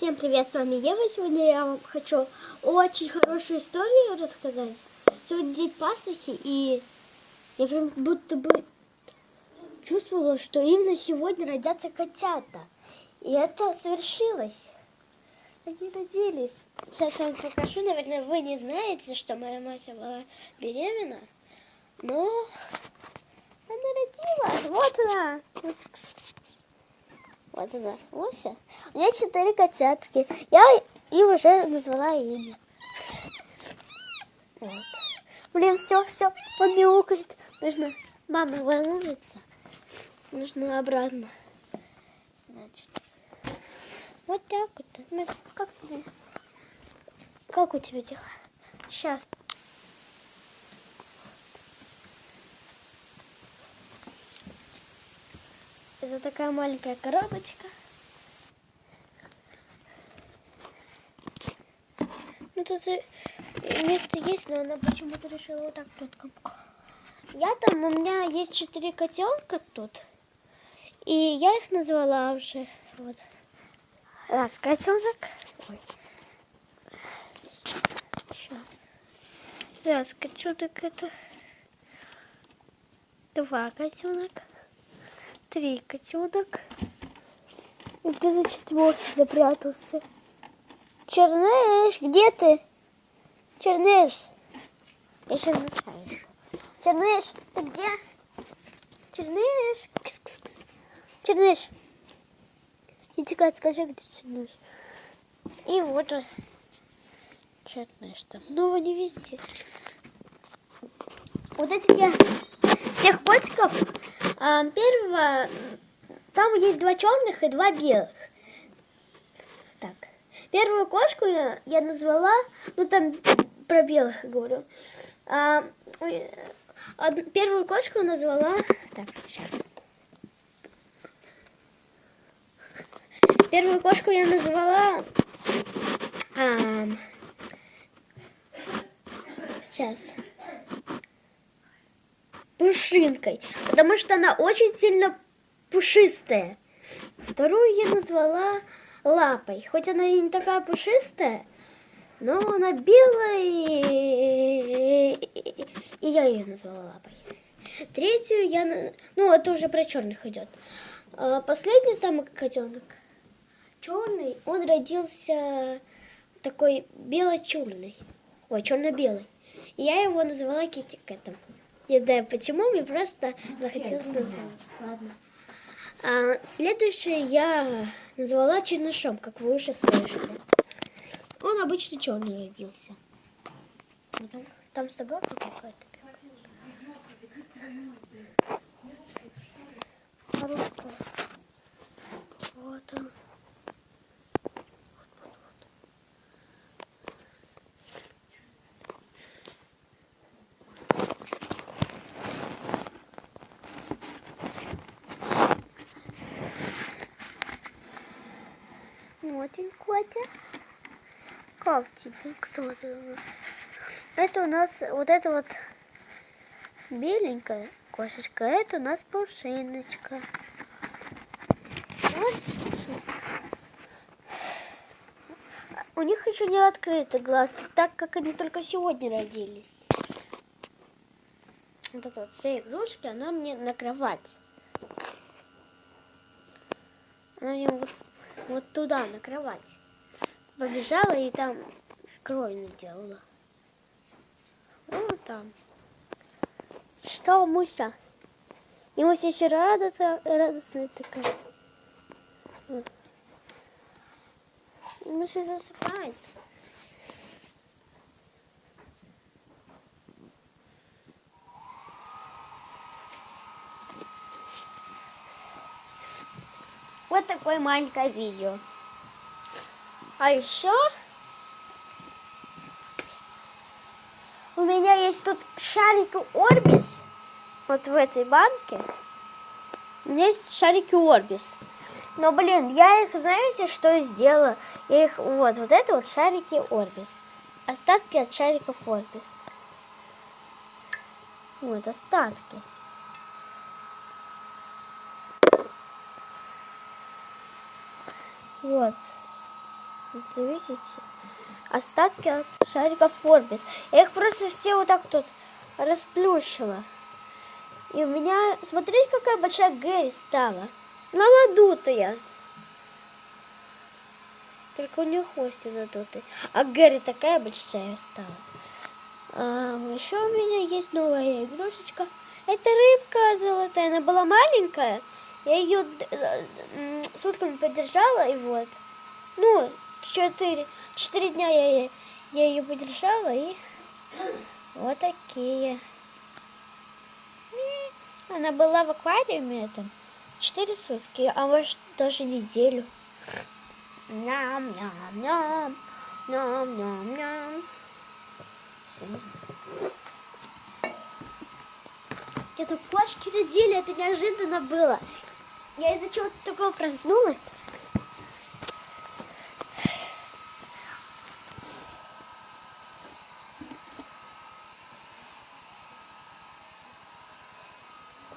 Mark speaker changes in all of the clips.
Speaker 1: Всем привет, с вами Ева. Сегодня я вам хочу очень хорошую историю рассказать. Сегодня день Пасхи, и я прям будто бы чувствовала, что именно сегодня родятся котята. И это свершилось. Они родились. Сейчас вам покажу. Наверное, вы не знаете, что моя мать была беременна, но она родила. Вот она. Вот она, Ося. У меня 4 котятки. Я им уже назвала имя. Вот. Блин, все, он мяукает. Нужно, мама волнуется. Нужно обратно. Значит, вот так вот. Как тебе? Как у тебя дела? Сейчас. Это такая маленькая коробочка. Ну тут место есть, но она почему-то решила вот так тут. У меня есть 4 котенка тут. И я их назвала уже. Вот. Раз котенок. Ой. Сейчас. Раз котенок это. 2 котенок. 3 котенок. И где-то 4-й запрятался. Черныш, где ты? Черныш. Я сейчас мешаю. Черныш, ты где? Черныш. Кс-кс-кс. Черныш. Иди-ка, скажи, где Черныш. И вот он. Черныш там. Ну, вы не видите. Вот этих я всех котиков. Первого, там есть 2 черных и 2 белых. Так. Первую кошку я назвала, ну там про белых говорю. Первую кошку назвала, так, сейчас. Первую кошку я назвала, сейчас, Пушинкой, потому что она очень сильно пушистая. Вторую я назвала Лапой, хоть она и не такая пушистая, но она белая, и я ее назвала Лапой. Третью ну это уже про черных идет. Последний самый котенок, черный, он родился такой бело-черный, ой, черно-белый. И я его назвала Китти Кэтом. Не знаю почему, мне просто захотелось назвать. Ладно. Следующее я назвала Чернышом, как вы уже слышали. Он обычно черный родился. Там собака какая-то. Коробка. Вот он. Вот он, Котя. Как тебе? Кто это у нас? Это у нас вот эта вот беленькая кошечка. Это у нас Пушиночка. Вот. У них еще не открыты глазки, так как они только сегодня родились. Вот эта вот вся игрушки, она мне на кровать. Она мне вот туда, на кровать. Побежала и там кровь наделала. Вот там. Что, Муся? И Муся еще радостная такая. Муся засыпает. Вот такое маленькое видео. А еще у меня есть тут шарики Орбис. Вот в этой банке у меня есть шарики Орбис. Но, блин, я их, знаете, что сделала? Я их, вот это вот шарики Орбис. Остатки от шариков Орбис. Вот, остатки. Вот. Если видите, остатки от шариков Орбис. Я их просто все вот так тут расплющила. И у меня, смотрите, какая большая Гэри стала. Она надутая. Только у нее хвостик надутый. А Гэри такая большая стала. Еще у меня есть новая игрушечка. Это рыбка золотая. Она была маленькая. Я ее сутками подержала, и вот. Ну, 4 дня я ее подержала, и вот такие. Она была в аквариуме этом 4 сутки, а может даже неделю. Ням-ням-ням, ням-ням-ням. Это почки родили, это неожиданно было. Я из-за чего-то такого проснулась.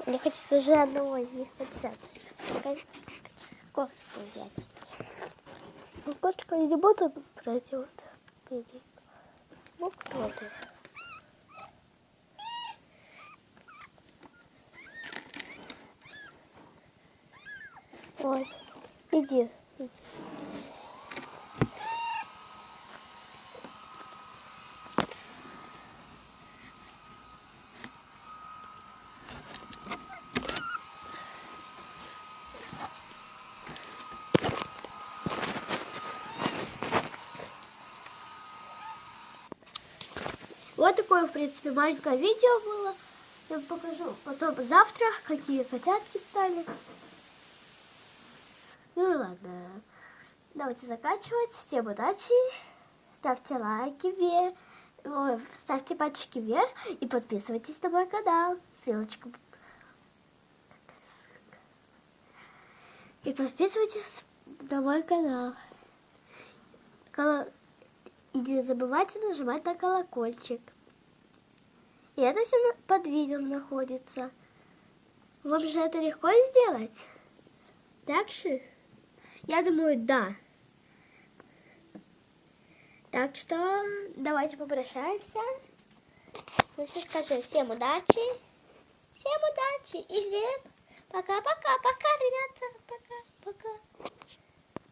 Speaker 1: Мне хочется же одного из них подраться. Кошку взять. Ну, кошка не буду пройдет. Вот кто-то. Вот. Иди. Вот такое, в принципе, маленькое видео было. Я вам покажу потом завтра, какие котятки стали. Ну и ладно. Давайте заканчивать. Всем удачи. Ставьте лайки вверх. Ставьте пальчики вверх. И подписывайтесь на мой канал. Ссылочка. И подписывайтесь на мой канал. И не забывайте нажимать на колокольчик. И это все под видео находится. Вам же это легко сделать? Так же? Я думаю, да. Так что давайте попрощаемся. Ну, сейчас скажу всем удачи. Всем удачи. И всем пока-пока. Пока, ребята. Пока-пока.